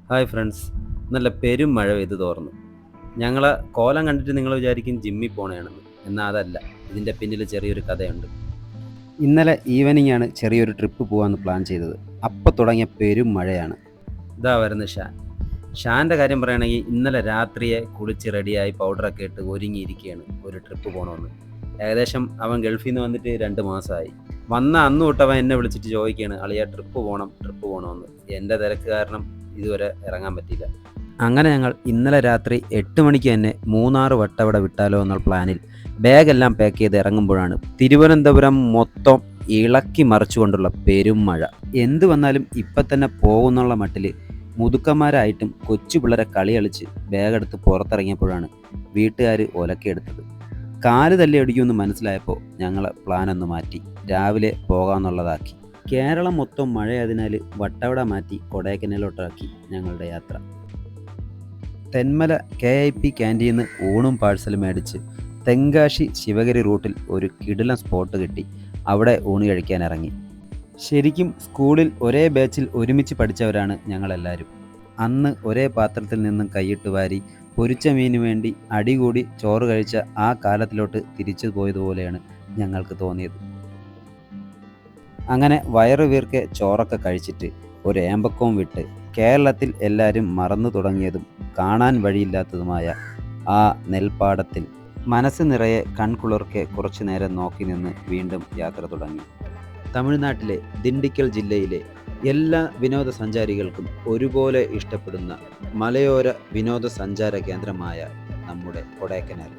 Hi friends, നല്ല പെരും മഴ പെയ്ത് തോർന്നു. ഞങ്ങളെ കോലം കണ്ടിട്ട് നിങ്ങൾ വിചാരിക്കും ജിമ്മിൽ പോണയാണെന്ന്. എന്നാൽ അതല്ല, ഇതിൻ്റെ പിന്നിൽ ചെറിയൊരു കഥയുണ്ട്. ഇന്നലെ ഈവനിംഗ് ആണ് ചെറിയൊരു ട്രിപ്പ് പോകാമെന്ന് പ്ലാൻ ചെയ്തത്. അപ്പോൾ തുടങ്ങിയ പെരും മഴയാണ്. ഇതാ വരുന്ന ഷാൻ. ഷാൻ്റെ കാര്യം പറയുകയാണെങ്കിൽ ഇന്നലെ രാത്രിയെ കുളിച്ച് റെഡിയായി പൗഡറൊക്കെ ഇട്ട് ഒരുങ്ങിയിരിക്കുകയാണ് ഒരു ട്രിപ്പ് പോകണമെന്ന്. ഏകദേശം അവൻ ഗൾഫിൽ നിന്ന് വന്നിട്ട് 2 മാസമായി. വന്ന അന്ന് തൊട്ട് അവൻ എന്നെ വിളിച്ചിട്ട് ചോദിക്കുകയാണ്, അളിയ ട്രിപ്പ് പോകണമെന്ന്. എൻ്റെ തിരക്ക് കാരണം ഇതുവരെ ഇറങ്ങാൻ പറ്റിയില്ല. അങ്ങനെ ഞങ്ങൾ ഇന്നലെ രാത്രി 8 മണിക്ക് തന്നെ മൂന്നാർ വട്ടവട വിട്ടാലോ എന്നുള്ള പ്ലാനിൽ ബാഗെല്ലാം പാക്ക് ചെയ്ത് ഇറങ്ങുമ്പോഴാണ് തിരുവനന്തപുരം മൊത്തം ഇളക്കി മറിച്ചുകൊണ്ടുള്ള പെരും മഴ. എന്ത് വന്നാലും ഇപ്പം തന്നെ പോകുന്നുള്ള മട്ടിൽ മുതുക്കന്മാരായിട്ടും കൊച്ചു പിള്ളേരെ കളി കളിച്ച് ബാഗെടുത്ത് പുറത്തിറങ്ങിയപ്പോഴാണ് വീട്ടുകാർ ഒലക്കെടുത്തത്. കാല് തല്ലി അടിക്കുമെന്ന് മനസ്സിലായപ്പോൾ ഞങ്ങൾ പ്ലാനൊന്ന് മാറ്റി രാവിലെ പോകാമെന്നുള്ളതാക്കി. കേരളം മൊത്തം മഴയായതിനാൽ വട്ടവട മാറ്റി കൊടൈക്കനാലോട്ടാക്കി ഞങ്ങളുടെ യാത്ര. തെന്മല KIP ക്യാൻറ്റീനിൽ നിന്ന് ഊണും പാഴ്സലും മേടിച്ച് തെങ്കാശി ശിവഗിരി റൂട്ടിൽ ഒരു കിടിലൻ സ്പോട്ട് കിട്ടി. അവിടെ ഊണ് കഴിക്കാൻ ഇറങ്ങി. ശരിക്കും സ്കൂളിൽ ഒരേ ബാച്ചിൽ ഒരുമിച്ച് പഠിച്ചവരാണ് ഞങ്ങളെല്ലാവരും. അന്ന് ഒരേ പാത്രത്തിൽ നിന്നും കൈയിട്ട് വാരി പൊരിച്ച മീനു വേണ്ടി അടികൂടി ചോറ് കഴിച്ച ആ കാലത്തിലോട്ട് തിരിച്ചു പോയതുപോലെയാണ് ഞങ്ങൾക്ക് തോന്നിയത്. അങ്ങനെ വയറു വീർക്കെ ചോറൊക്കെ കഴിച്ചിട്ട് ഒരു ഏമ്പക്കവും വിട്ട് കേരളത്തിൽ എല്ലാവരും മറന്നു തുടങ്ങിയതും കാണാൻ വഴിയില്ലാത്തതുമായ ആ നെൽപ്പാടത്തിൽ മനസ്സ് നിറയെ കൺകുളിർക്കെ കുറച്ചു നേരം നോക്കി നിന്ന് വീണ്ടും യാത്ര തുടങ്ങി. തമിഴ്നാട്ടിലെ ദിണ്ടിക്കൽ ജില്ലയിലെ എല്ലാ വിനോദസഞ്ചാരികൾക്കും ഒരുപോലെ ഇഷ്ടപ്പെടുന്ന മലയോര വിനോദസഞ്ചാര കേന്ദ്രമായ നമ്മുടെ കൊടൈക്കനാൽ.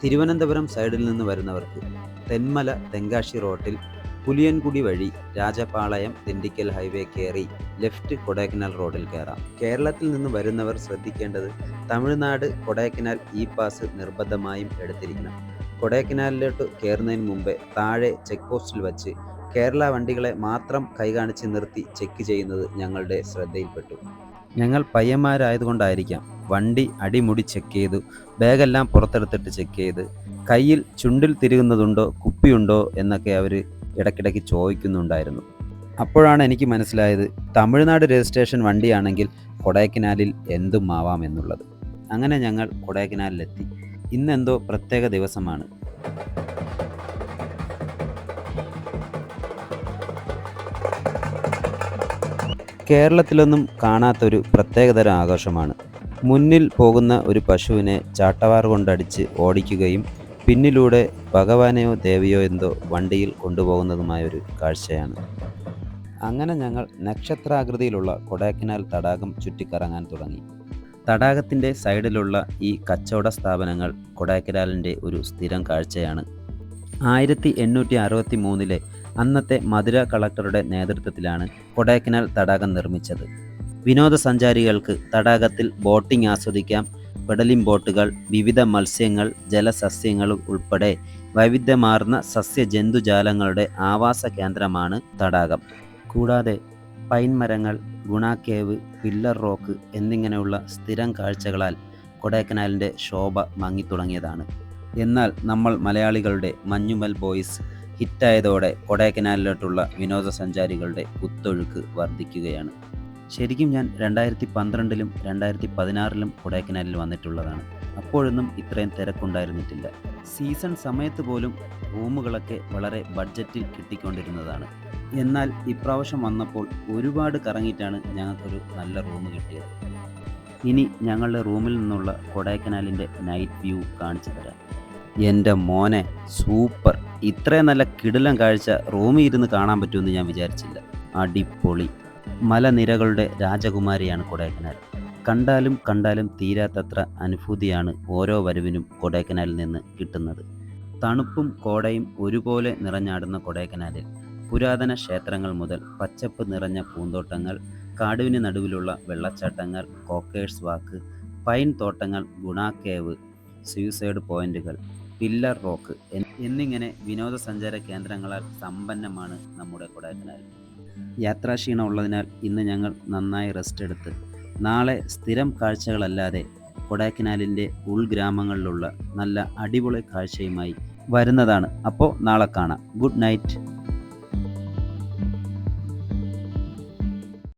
തിരുവനന്തപുരം സൈഡിൽ നിന്ന് വരുന്നവർക്ക് തെന്മല തെങ്കാശി റോട്ടിൽ പുലിയൻകുടി വഴി രാജപാളയം ദിണ്ടിക്കൽ ഹൈവേ കയറി ലെഫ്റ്റ് കൊടൈക്കനാൽ റോഡിൽ കയറാം. കേരളത്തിൽ നിന്ന് വരുന്നവർ ശ്രദ്ധിക്കേണ്ടത് തമിഴ്നാട് കൊടൈക്കനാൽ പാസ് നിർബന്ധമായും എടുത്തിരിക്കണം. കൊടൈക്കനാലിലോട്ട് കയറുന്നതിന് മുമ്പേ താഴെ ചെക്ക് പോസ്റ്റിൽ വച്ച് കേരള വണ്ടികളെ മാത്രം കൈകാണിച്ച് നിർത്തി ചെക്ക് ചെയ്യുന്നത് ഞങ്ങളുടെ ശ്രദ്ധയിൽപ്പെട്ടു. ഞങ്ങൾ പയ്യന്മാരായതുകൊണ്ടായിരിക്കാം വണ്ടി അടിമുടി ചെക്ക് ചെയ്തു, ബാഗെല്ലാം പുറത്തെടുത്തിട്ട് ചെക്ക് ചെയ്ത്, കയ്യിൽ ചുണ്ടിൽ തിരുകുന്നതുണ്ടോ കുപ്പിയുണ്ടോ എന്നൊക്കെ അവർ ഇടയ്ക്കിടയ്ക്ക് ചോദിക്കുന്നുണ്ടായിരുന്നു. അപ്പോഴാണ് എനിക്ക് മനസ്സിലായത് തമിഴ്നാട് രജിസ്ട്രേഷൻ വണ്ടിയാണെങ്കിൽ കൊടൈക്കനാലിൽ എന്തും ആവാം എന്നുള്ളത്. അങ്ങനെ ഞങ്ങൾ കൊടൈക്കനാലിലെത്തി. ഇന്നെന്തോ പ്രത്യേക ദിവസമാണ്. കേരളത്തിലൊന്നും കാണാത്തൊരു പ്രത്യേകതരം ആഘോഷമാണ്. മുന്നിൽ പോകുന്ന ഒരു പശുവിനെ ചാട്ടവാർ കൊണ്ടടിച്ച് ഓടിക്കുകയും പിന്നിലൂടെ ഭഗവാനെയോ ദേവിയോ എന്തോ വണ്ടിയിൽ കൊണ്ടുപോകുന്നതുമായൊരു കാഴ്ചയാണ്. അങ്ങനെ ഞങ്ങൾ നക്ഷത്രാകൃതിയിലുള്ള കൊടൈക്കനാൽ തടാകം ചുറ്റിക്കറങ്ങാൻ തുടങ്ങി. തടാകത്തിൻ്റെ സൈഡിലുള്ള ഈ കച്ചവട സ്ഥാപനങ്ങൾ കൊടൈക്കനാലിൻ്റെ ഒരു സ്ഥിരം കാഴ്ചയാണ്. 1863 അന്നത്തെ മധുര കളക്ടറുടെ നേതൃത്വത്തിലാണ് കൊടൈക്കനാൽ തടാകം നിർമ്മിച്ചത്. വിനോദസഞ്ചാരികൾക്ക് തടാകത്തിൽ ബോട്ടിംഗ് ആസ്വദിക്കാം. പെഡലിംഗ് ബോട്ടുകൾ, വിവിധ മത്സ്യങ്ങൾ, ജലസസ്യങ്ങൾ ഉൾപ്പെടെ വൈവിധ്യമാർന്ന സസ്യജന്തുജാലങ്ങളുടെ ആവാസ കേന്ദ്രമാണ് തടാകം. കൂടാതെ പൈൻ മരങ്ങൾ, ഗുണ കേവ്, പില്ലർ റോക്ക് എന്നിങ്ങനെയുള്ള സ്ഥിരം കാഴ്ചകളാൽ കൊടൈക്കനാലിൻ്റെ ശോഭ മങ്ങിത്തുടങ്ങിയതാണ്. എന്നാൽ നമ്മൾ മലയാളികളുടെ മഞ്ഞുമൽ ബോയ്സ് ഹിറ്റായതോടെ കൊടൈക്കനാലിലോട്ടുള്ള വിനോദസഞ്ചാരികളുടെ കുത്തൊഴുക്ക് വർദ്ധിക്കുകയാണ്. ശരിക്കും ഞാൻ 2012-ലും 2016-ലും കൊടൈക്കനാലിൽ വന്നിട്ടുള്ളതാണ്. അപ്പോഴൊന്നും ഇത്രയും തിരക്കുണ്ടായിരുന്നിട്ടില്ല. സീസൺ സമയത്ത് പോലും റൂമുകളൊക്കെ വളരെ ബഡ്ജറ്റിൽ കിട്ടിക്കൊണ്ടിരുന്നതാണ്. എന്നാൽ ഇപ്രാവശ്യം വന്നപ്പോൾ ഒരുപാട് കറങ്ങിയിട്ടാണ് ഞങ്ങൾക്കൊരു നല്ല റൂം കിട്ടിയത്. ഇനി ഞങ്ങളുടെ റൂമിൽ നിന്നുള്ള കൊടൈക്കനാലിൻ്റെ നൈറ്റ് വ്യൂ കാണിച്ചു തരാം. എൻ്റെ മോനെ, സൂപ്പർ! ഇത്രയും നല്ല കിടിലൻ കാഴ്ച റൂമിൽ ഇരുന്ന് കാണാൻ പറ്റുമെന്ന് ഞാൻ വിചാരിച്ചില്ല. അടിപൊളി! മലനിരകളുടെ രാജകുമാരിയാണ് കൊടൈക്കനാൽ. കണ്ടാലും തീരാത്തത്ര അനുഭൂതിയാണ് ഓരോ വരവിനും കൊടൈക്കനാലിൽ നിന്ന് കിട്ടുന്നത്. തണുപ്പും കോടയും ഒരുപോലെ നിറഞ്ഞാടുന്ന കൊടൈക്കനാലിൽ പുരാതന ക്ഷേത്രങ്ങൾ മുതൽ പച്ചപ്പ് നിറഞ്ഞ പൂന്തോട്ടങ്ങൾ, കാടുവിന് നടുവിലുള്ള വെള്ളച്ചാട്ടങ്ങൾ, കോക്കേഴ്സ് വാക്ക്, പൈൻ തോട്ടങ്ങൾ, ഗുണ കേവ്, സൂയിസൈഡ് പോയിന്റുകൾ, പില്ലർ റോക്ക് എന്നിങ്ങനെ വിനോദസഞ്ചാര കേന്ദ്രങ്ങളാൽ സമ്പന്നമാണ് നമ്മുടെ കൊടൈക്കനാൽ. യാത്രാക്ഷീണം ഉള്ളതിനാൽ ഇന്ന് ഞങ്ങൾ നന്നായി റെസ്റ്റ് എടുത്ത് നാളെ സ്ഥിരം കാഴ്ചകളല്ലാതെ കൊടൈക്കനാലിൻ്റെ ഉൾഗ്രാമങ്ങളിലുള്ള നല്ല അടിപൊളി കാഴ്ചയുമായി വരുന്നതാണ്. അപ്പോൾ നാളെ കാണാം. Good night.